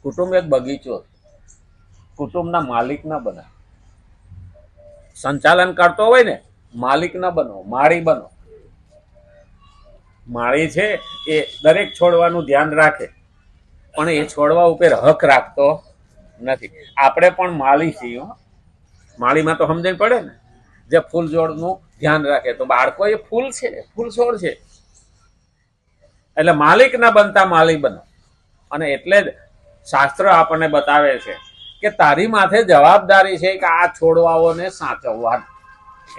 કુટુંબ એક બગીચો, કુટુંબના માલિક ના બને. સંચાલન કરતો હોય ને, માલિક ના બનો, માળી બનો. માળી છે એ દરેક છોડવાનું ધ્યાન રાખે, પણ એ છોડવા ઉપર હક રાખતો નથી. આપણે પણ માળી છીએ. માળીમાં તો સમજણ પડે ને, જે ફૂલ છોડનું ધ્યાન રાખે. તો બાળકો એ ફૂલ છે, ફૂલ છોડ છે. એટલે માલિક ના બનતા માળી બનો. અને એટલે જ શાસ્ત્ર આપણને બતાવે છે કે તારી માથે જવાબદારી છે કે આ છોડવાઓને સાચવવા,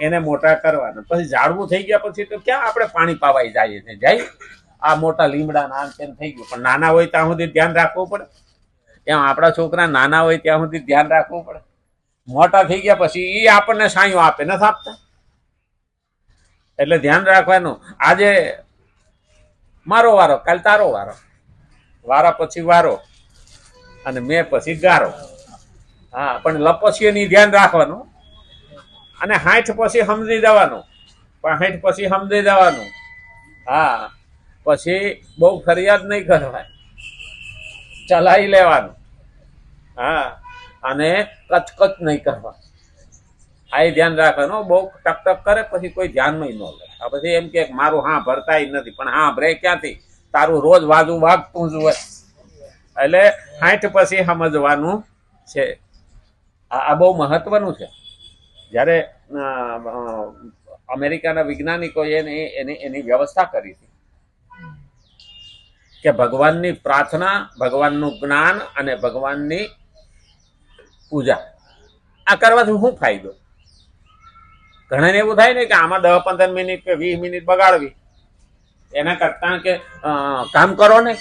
એને મોટા કરવાના. પછી ઝાડવું થઈ ગયા પછી તો ક્યાં આપણે પાણી પાવાઈ જઈએ છીએ? જાય આ મોટા લીમડા ના તેમ થઈ ગયું, પણ નાના હોય ત્યાં સુધી ધ્યાન રાખવું પડે. એમ આપણા છોકરા નાના હોય ત્યાં સુધી ધ્યાન રાખવું પડે. મોટા થઈ ગયા પછી એ આપણને સાયું આપે, નથી આપતા. એટલે ધ્યાન રાખવાનું. આજે મારો વારો, કાલ તારો વારો, વારા પછી વારો, અને મેં પછી ગારો. હા, પણ લપસીએ ની ધ્યાન રાખવાનું. અને 60 પછી સમજી જવાનું, 65 પછી સમજી જવાનું. હા, પછી બહુ ફરિયાદ નહીં કરવાની, ચલાવી લેવાનું. હા, અને કચકચ નહીં કરવાનું. આ ધ્યાન રાખવાનું. બહુ ટકટક કરે પછી કોઈ ધ્યાનમાં ન લે. આ પછી એમ કે મારું હા ભરતા નથી, પણ હા ભરે ક્યાંથી? તારું રોજ વાજુ વાગતું જ હોય. એટલે 60 પછી સમજવાનું છે. આ બહુ મહત્વનું છે. જ્યારે અમેરિકાના વૈજ્ઞાનિકોએ એની વ્યવસ્થા કરી હતી કે ભગવાનની પ્રાર્થના, ભગવાનનું જ્ઞાન અને ભગવાનની પૂજા આ કરવાથી શું ફાયદો? ઘણાને એવું થાય ને કે આમાં 10-15 મિનિટ કે 20 મિનિટ બગાડવી, એના કરતા કે કામ કરો ને.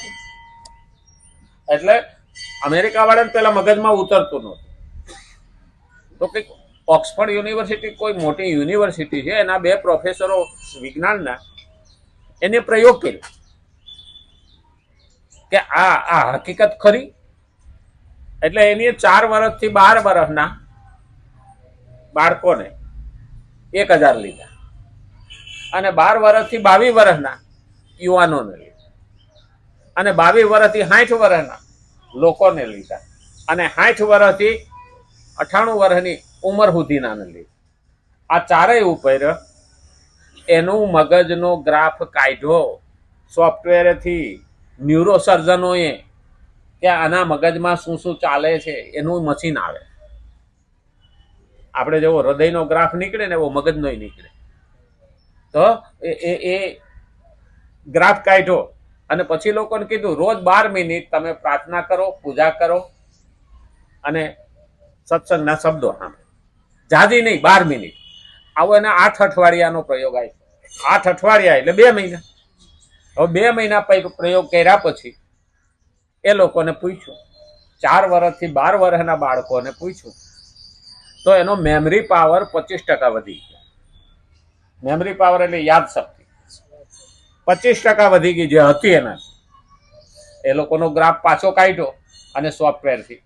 એટલે અમેરિકા વાળાને પેલા મગજમાં ઉતરતું નહોતું. તો કંઈક ઓક્સફર્ડ યુનિવર્સિટી કોઈ મોટી યુનિવર્સિટી છે, એના 2 પ્રોફેસરો વિજ્ઞાનના, એને પ્રયોગ કર્યો કે આ હકીકત ખરી. એટલે એની 4 વર્ષથી 12 વર્ષના બાળકોને 1000 લીધા, અને 12 વર્ષથી 22 વર્ષના યુવાનોને લીધા, અને 22 વર્ષથી 60 વર્ષના લોકોને લીધા, અને 60 વર્ષથી 98 વર્ષની ઉંમર સુધીના લીધા. આ ચારેય ઉપર એનું મગજનો ગ્રાફ કાઢ્યો સોફ્ટવેરથી, ન્યુરોસર્જનોએ, કે આના મગજમાં શું શું ચાલે છે એનું મશીન આવે. આપણે જેવો હૃદયનો ગ્રાફ નીકળે ને એવો મગજનો નીકળે. તો એ ગ્રાફ કાઢ્યો, અને પછી લોકોને કીધું રોજ 12 મિનિટ તમે પ્રાર્થના કરો, પૂજા કરો, અને સત્સંગના શબ્દો સાંભળો. જાજી નહીં, 12 મિનિટ. આવો એને 8 અઠવાડિયાનો પ્રયોગ આવ્યો. 8 અઠવાડિયા એટલે 2 મહિના. હવે 2 મહિના પ્રયોગ કર્યા પછી એ લોકોને પૂછ્યું, 4 વર્ષથી 12 વર્ષના બાળકોને પૂછ્યું, તો એનો મેમરી પાવર 25% વધી ગયો. મેમરી પાવર એટલે યાદ શક્તિ 25% વધી ગઈ જે હતી એના. એ લોકોનો ગ્રાફ પાછો કાઢ્યો અને સોફ્ટવેરથી.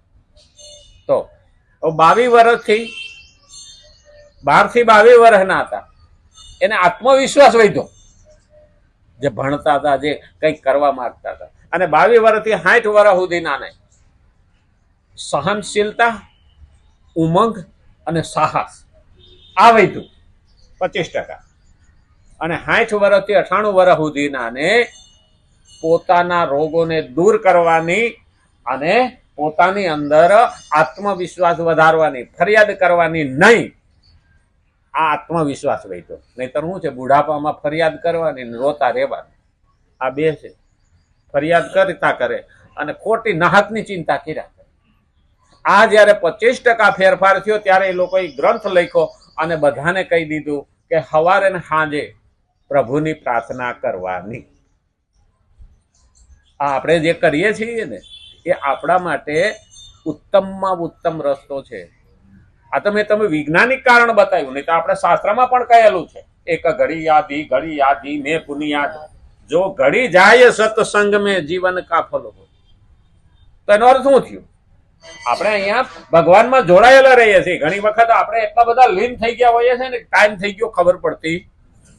તો 22 વર્ષથી 12 થી 22 વર્ષના હતા, એને આત્મવિશ્વાસ વધ્યો. જે ભણતા હતા, જે કંઈક કરવા માંગતા હતા. અને 22 વર્ષથી 60 વર્ષ સુધીના ને સહનશીલતા, ઉમંગ અને સાહસ આ વધ્યું 25%. અને 60 વર્ષથી 98 વર્ષ સુધીના ને પોતાના રોગોને દૂર કરવાની અને પોતાની અંદર આત્મવિશ્વાસ વધારવાની, ફરિયાદ કરવાની નહીં, આ આત્મવિશ્વાસ વધ્યો. નહીતર શું છે, બુઢાપામાં ફરિયાદ કરવાની, રોતા રહેવાની. આ 2 છે. ફરિયાદ કરતા કરે અને ખોટી નાહકની ચિંતા કર્યા કરે. આ જયારે 25% ફેરફાર થયો ત્યારે એ લોકોએ ગ્રંથ લખ્યો અને બધાને કહી દીધું કે સવારે ને સાંજે પ્રભુની પ્રાર્થના કરવાની. આ આપણે જે કરીએ છીએ ને એ આપણા માટે ઉત્તમમાં ઉત્તમ રસ્તો છે. આ તો મેં તમે વૈજ્ઞાનિક કારણ બતાવ્યું, નહીં તો આપણે શાસ્ત્રમાં પણ કહેલું છે, એક ઘડી યાદી મેં પુનિયાદ, જો ઘડી જાય સત્સંગ મેં જીવન કાફલો. તો એનો અર્થ શું થયું? આપણે અહીંયા ભગવાનમાં જોડાયેલા રહીએ છીએ. ઘણી વખત આપણે એટલા બધા લીન થઈ ગયા હોઈએ છીએ ને ટાઈમ થઈ ગયો ખબર પડતી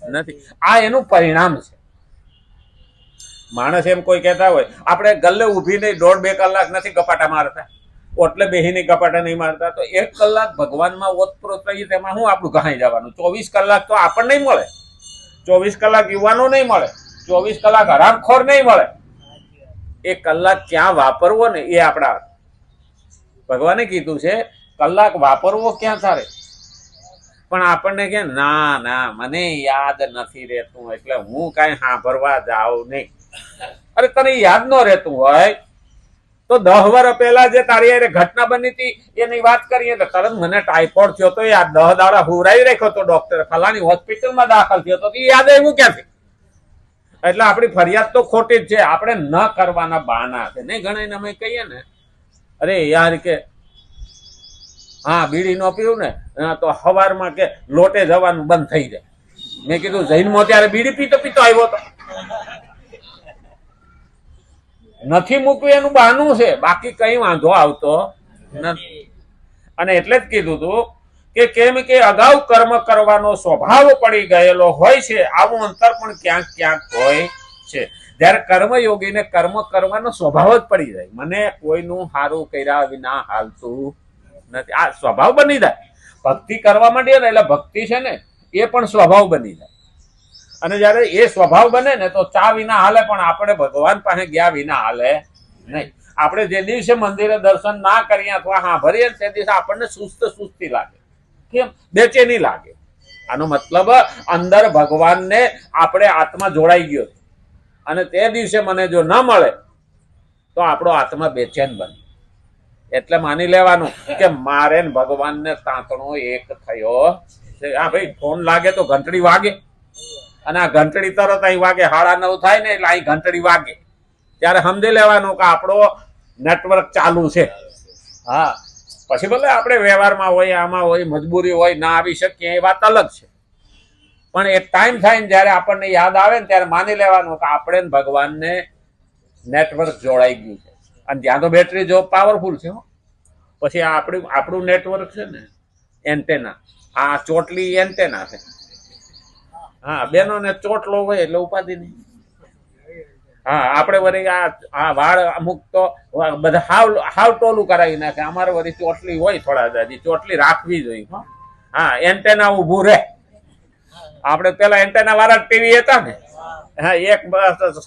નથી. આ એનું પરિણામ છે. માણસ એમ કોઈ કહેતા હોય આપણે ગલ્લે ઊભી નહીં 1.5-2 કલાક નથી ગપાટા મારતા, ઓટલે બેહીને ગપાટા નહીં મારતા, તો 1 કલાક ભગવાનમાં ઓતપ્રોત રહીએ તેમાં શું આપણું ઘાઈ જવાનું? 24 કલાક તો આપણને નહીં મળે, 24 કલાક યુવાનો નહીં મળે, 24 કલાક હરામખોર નહીં મળે. 1 કલાક ક્યાં વાપરવો ને એ આપણા ભગવાને કીધું છે, કલાક વાપરવો ક્યાં તારે? પણ આપણને કે ના ના મને યાદ નથી રહેતું એટલે હું કાંઈ સાંભળવા જાઉં નહીં. અરે તને યાદ ન રહેતું હોય તો 10 વર્ષ પહેલા જે તારી હારે ઘટના બની હતી એની વાત કરીએ તો તરત મને ટાઇફોઇડ થયો તો આ 10 દાડા હુરાઈ રાખ્યો તો ડોક્ટર, ફલાની હોસ્પિટલમાં દાખલ થયો તો એ યાદ આવ્યું ક્યાંથી? એટલે આપણી ફરિયાદ તો ખોટી જ છે, આપણે ન કરવાના બહાના છે. નહીં ઘણા અમે કહીએ ને, અરે યાર કે હા બીડી નો પીવું ને તો સવારમાં કે લોટે જવાનું બંધ થઈ જાય. મેં કીધું જૈનમાં ત્યારે બીડી પીતો પીતો આવ્યો તો નથી મૂકવું એનું બહાનું છે, બાકી કઈ વાંધો આવતો નથી. અને એટલે જ કીધું તું કે કેમ કે અગાઉ કર્મ કરવાનો સ્વભાવ પડી ગયેલો હોય છે, આવું અંતર પણ ક્યાંક ક્યાંક હોય છે. જયારે કર્મયોગીને કર્મ કરવાનો સ્વભાવ જ પડી જાય, મને કોઈનું સારું કર્યા વિના હાલતું નથી, આ સ્વભાવ બની જાય. ભક્તિ કરવા માંડીએ ને એટલે ભક્તિ છે ને એ પણ સ્વભાવ બની જાય. અને જયારે એ સ્વભાવ બને ને તો ચા વિના હાલે, પણ આપણે ભગવાન પાસે ગયા વિના હાલે નહીં. આપણે જે દિવસે મંદિરે દર્શન ના કરીએ અથવા સાંભળીએ તે દિવસે આપણને સુસ્તી લાગે, કેમ? બેચેની લાગે. આનો મતલબ અંદર ભગવાનને આપણે આત્મા જોડાઈ ગયો છે, અને તે દિવસે મને જો ન મળે તો આપણો આત્મા બેચેન બને. એટલે માની લેવાનું કે મારે ભગવાનને તાંતણો એક થયો છે. હા ભાઈ, ફોન લાગે તો ઘંટડી વાગે, અને આ ઘંટડી તરત અહીં વાગે, 9:30 થાય ને એટલે અહીં ઘંટડી વાગે, ત્યારે સમજી લેવાનું કે આપણો નેટવર્ક ચાલુ છે. હા, પછી ભલે આપણે વ્યવહારમાં હોય, આમાં હોય, મજબૂરી હોય, ના આવી શકીએ એ વાત અલગ છે, પણ એક ટાઈમ થાય ને જયારે આપણને યાદ આવે ને ત્યારે માની લેવાનું કે આપણે ભગવાનને નેટવર્ક જોડાઈ ગયું છે. અને ત્યાં તો બેટરી જો પાવરફુલ છે. પછી આપણું નેટવર્ક છે ને એન્ટેના, આ ચોટલી એન્ટેના છે. હા, બેનો ને ચોટલો હોય એટલે ઉપાધિ નહીં. હા, આપણે વળી આ વાળ અમુક તો બધા હાવ ટોલું કરાવી નાખે, અમારે વળી ચોટલી હોય થોડા દાદી, ચોટલી રાખવી જોઈએ. હા, એન્ટેના ઉભું રહે. આપણે પેલા એન્ટેના વાળા ટીવી હતા ને, હા, એક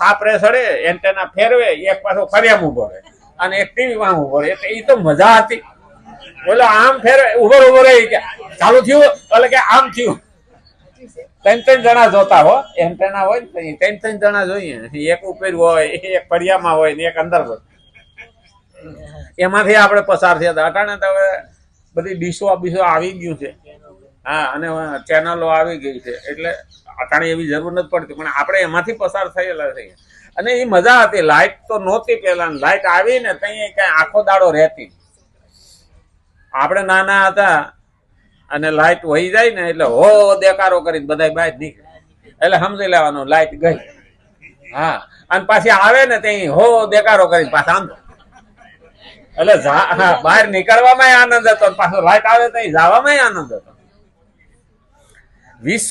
સાપરે સડે એન્ટેના ફેરવે, એક પાછો ફરિયામ ઉભો રહે અને એક ટીવી માં ઉભો રહે. એટલે એ તો મજા હતી. બોલો આમ ફેરવે, ઉભો રહી કે ચાલુ થયું એટલે કે આમ થયું. 3 જણા જોતા હો, એન્ટેના હોય ને 3 જણા જોઈએ, એક ઉપર હોય, એક ફળિયામાં હોય ને એક અંદર હોય. એમાંથી આપણે પસાર થયા હતા. અટાણે તો હવે બધી ડીશો આવી ગયું છે. હા, અને ચેનલો આવી ગઈ છે એટલે અટાણે એવી જરૂર નથી પડતી, પણ આપણે એમાંથી પસાર થયેલા છીએ. અને એ મજા હતી. લાઈટ તો નહોતી પેલા, લાઈટ આવી ને ત્યાં કઈ આખો દાડો રહેતી. આપણે નાના હતા અને લાઈટ વહી જાય ને એટલે હો દેકારો કરીને બધા બહાર નીકળે, એટલે સમજી લેવાનું લાઈટ ગઈ. હા, અને પાછી આવે ને ત્યાં હો દેકારો કરીને પાછા આમ, એટલે બહાર નીકળવામાં આનંદ હતો, પાછો લાઈટ આવે તો જવામાં આનંદ હતો. 20